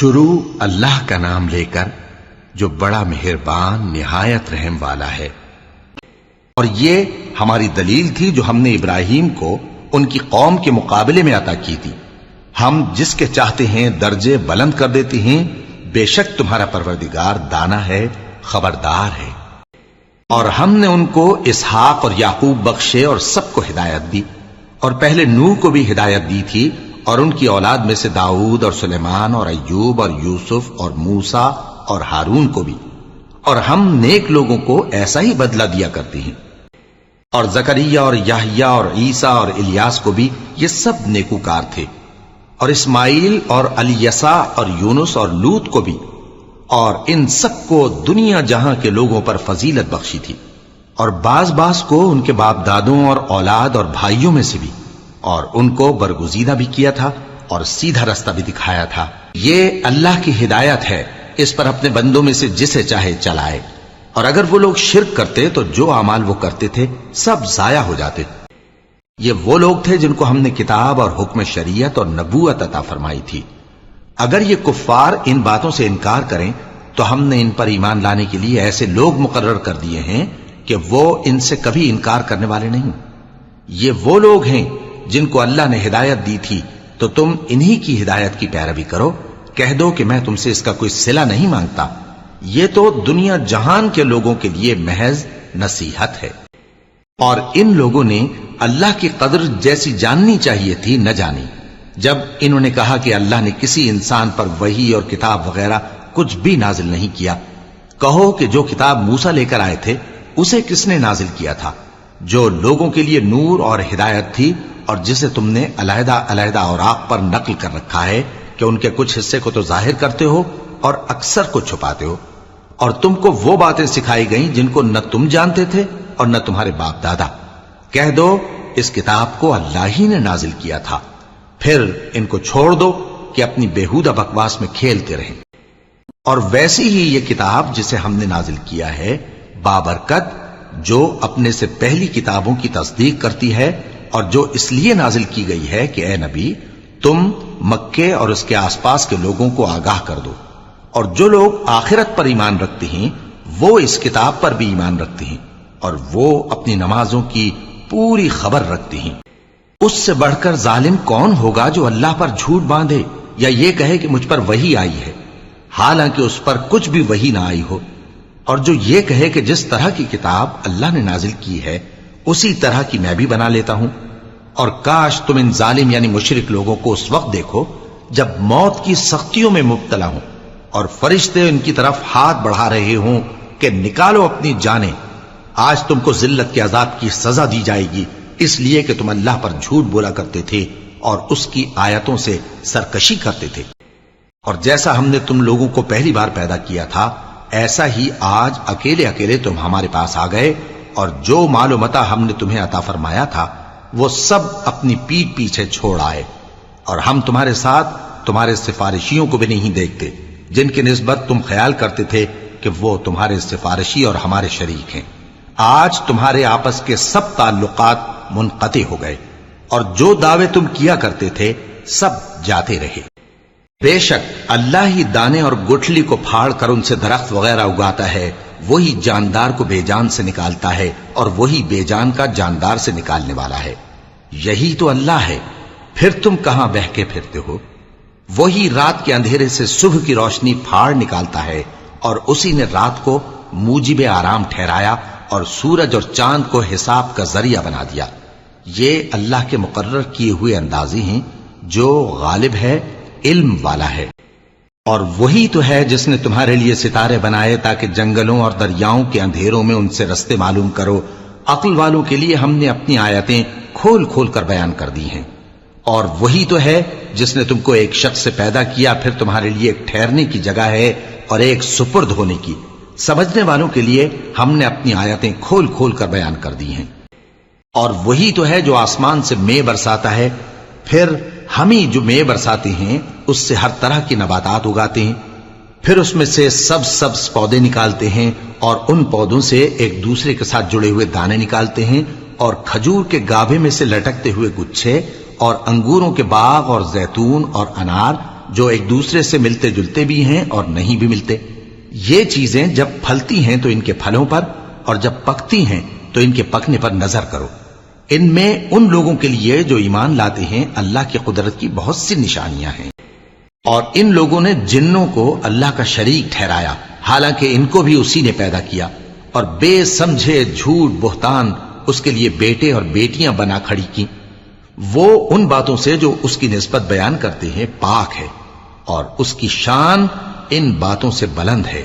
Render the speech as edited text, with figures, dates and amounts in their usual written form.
شروع اللہ کا نام لے کر جو بڑا مہربان نہایت رحم والا ہے۔ اور یہ ہماری دلیل تھی جو ہم نے ابراہیم کو ان کی قوم کے مقابلے میں عطا کی تھی۔ ہم جس کے چاہتے ہیں درجے بلند کر دیتے ہیں، بے شک تمہارا پروردگار دانا ہے، خبردار ہے۔ اور ہم نے ان کو اسحاق اور یعقوب بخشے اور سب کو ہدایت دی، اور پہلے نوح کو بھی ہدایت دی تھی، اور ان کی اولاد میں سے داؤد اور سلیمان اور ایوب اور یوسف اور موسیٰ اور ہارون کو بھی۔ اور ہم نیک لوگوں کو ایسا ہی بدلہ دیا کرتے ہیں۔ اور زکریا اور یحییٰ اور عیسیٰ اور الیاس کو بھی، یہ سب نیکوکار تھے۔ اور اسماعیل اور الیسع اور یونس اور لوط کو بھی، اور ان سب کو دنیا جہاں کے لوگوں پر فضیلت بخشی تھی، اور بعض کو ان کے باپ دادوں اور اولاد اور بھائیوں میں سے بھی، اور ان کو برگزیدہ بھی کیا تھا اور سیدھا رستہ بھی دکھایا تھا۔ یہ اللہ کی ہدایت ہے، اس پر اپنے بندوں میں سے جسے چاہے چلائے۔ اور اگر وہ لوگ شرک کرتے تو جو اعمال وہ کرتے تھے سب ضائع ہو جاتے۔ یہ وہ لوگ تھے جن کو ہم نے کتاب اور حکم شریعت اور نبوت عطا فرمائی تھی۔ اگر یہ کفار ان باتوں سے انکار کریں تو ہم نے ان پر ایمان لانے کے لیے ایسے لوگ مقرر کر دیے ہیں کہ وہ ان سے کبھی انکار کرنے والے نہیں۔ یہ وہ لوگ ہیں جن کو اللہ نے ہدایت دی تھی، تو تم انہی کی ہدایت کی پیروی کرو۔ کہہ دو کہ میں تم سے اس کا کوئی صلہ نہیں مانگتا، یہ تو دنیا جہان کے لوگوں کے لیے محض نصیحت ہے۔ اور ان لوگوں نے اللہ کی قدر جیسی جاننی چاہیے تھی نہ جانی، جب انہوں نے کہا کہ اللہ نے کسی انسان پر وحی اور کتاب وغیرہ کچھ بھی نازل نہیں کیا۔ کہو کہ جو کتاب موسیٰ لے کر آئے تھے اسے کس نے نازل کیا تھا، جو لوگوں کے لیے نور اور ہدایت تھی، اور جسے تم نے علیحدہ علیحدہ اوراق پر نقل کر رکھا ہے کہ ان کے کچھ حصے کو تو ظاہر کرتے ہو اور اکثر کو چھپاتے ہو۔ اور تم کو وہ باتیں سکھائی گئیں جن کو نہ تم جانتے تھے اور نہ تمہارے باپ دادا۔ کہہ دو اس کتاب کو اللہ ہی نے نازل کیا تھا، پھر ان کو چھوڑ دو کہ اپنی بیہودہ بکواس میں کھیلتے رہیں۔ اور ویسی ہی یہ کتاب جسے ہم نے نازل کیا ہے بابرکت، جو اپنے سے پہلی کتابوں کی تصدیق کرتی ہے، اور جو اس لیے نازل کی گئی ہے کہ اے نبی تم مکے اور اس کے آس پاس کے لوگوں کو آگاہ کر دو، اور جو لوگ آخرت پر ایمان رکھتے ہیں وہ اس کتاب پر بھی ایمان رکھتے ہیں، اور وہ اپنی نمازوں کی پوری خبر رکھتے ہیں۔ اس سے بڑھ کر ظالم کون ہوگا جو اللہ پر جھوٹ باندھے یا یہ کہے کہ مجھ پر وحی آئی ہے، حالانکہ اس پر کچھ بھی وحی نہ آئی ہو، اور جو یہ کہے کہ جس طرح کی کتاب اللہ نے نازل کی ہے اسی طرح کی میں بھی بنا لیتا ہوں۔ اور کاش تم ان ظالم یعنی مشرک لوگوں کو اس وقت دیکھو جب موت کی سختیوں میں مبتلا ہوں، اور فرشتے ان کی طرف ہاتھ بڑھا رہے ہوں کہ نکالو اپنی جانیں، آج تم کو ذلت کے عذاب کی سزا دی جائے گی، اس لیے کہ تم اللہ پر جھوٹ بولا کرتے تھے اور اس کی آیتوں سے سرکشی کرتے تھے۔ اور جیسا ہم نے تم لوگوں کو پہلی بار پیدا کیا تھا، ایسا ہی آج اکیلے اکیلے تم ہمارے پاس آ گئے، اور جو مال و متاع ہم نے تمہیں عطا فرمایا تھا وہ سب اپنی پیٹھ پیچھے چھوڑ آئے، اور ہم تمہارے ساتھ تمہارے سفارشیوں کو بھی نہیں دیکھتے جن کی نسبت تم خیال کرتے تھے کہ وہ تمہارے سفارشی اور ہمارے شریک ہیں۔ آج تمہارے آپس کے سب تعلقات منقطع ہو گئے، اور جو دعوے تم کیا کرتے تھے سب جاتے رہے۔ بے شک اللہ ہی دانے اور گٹھلی کو پھاڑ کر ان سے درخت وغیرہ اگاتا ہے، وہی جاندار کو بے جان سے نکالتا ہے، اور وہی بے جان کا جاندار سے نکالنے والا ہے۔ یہی تو اللہ ہے، پھر تم کہاں بہہ کے پھرتے ہو؟ وہی رات کے اندھیرے سے صبح کی روشنی پھاڑ نکالتا ہے، اور اسی نے رات کو موجب آرام ٹھہرایا اور سورج اور چاند کو حساب کا ذریعہ بنا دیا۔ یہ اللہ کے مقرر کیے ہوئے اندازے ہیں، جو غالب ہے، علم والا ہے۔ اور وہی تو ہے جس نے تمہارے لیے ستارے بنائے تاکہ جنگلوں اور دریاؤں کے اندھیروں میں ان سے رستے معلوم کرو۔ عقل والوں کے لیے ہم نے اپنی آیتیں کھول کھول کر بیان کر دی ہیں۔ اور وہی تو ہے جس نے تم کو ایک شخص سے پیدا کیا، پھر تمہارے لیے ایک ٹھہرنے کی جگہ ہے اور ایک سپرد ہونے کی۔ سمجھنے والوں کے لیے ہم نے اپنی آیتیں کھول کھول کر بیان کر دی ہیں۔ اور وہی تو ہے جو آسمان سے مے برساتا ہے، پھر ہم ہی جو مے برساتے ہیں اس سے ہر طرح کی نباتات اگاتے ہیں، پھر اس میں سے سبز پودے نکالتے ہیں، اور ان پودوں سے ایک دوسرے کے ساتھ جڑے ہوئے دانے نکالتے ہیں، اور کھجور کے گابھے میں سے لٹکتے ہوئے گچھے، اور انگوروں کے باغ اور زیتون اور انار جو ایک دوسرے سے ملتے جلتے بھی ہیں اور نہیں بھی ملتے۔ یہ چیزیں جب پھلتی ہیں تو ان کے پھلوں پر، اور جب پکتی ہیں تو ان کے پکنے پر نظر کرو۔ ان میں ان لوگوں کے لیے جو ایمان لاتے ہیں اللہ کی قدرت کی بہت سی نشانیاں ہیں، اور ان لوگوں نے جنوں کو اللہ کا شریک ٹھہرایا، حالانکہ ان کو بھی اسی نے پیدا کیا، اور بے سمجھے جھوٹ بہتان اس کے لیے بیٹے اور بیٹیاں بنا کھڑی کی۔ وہ ان باتوں سے جو اس کی نسبت بیان کرتے ہیں پاک ہے، اور اس کی شان ان باتوں سے بلند ہے۔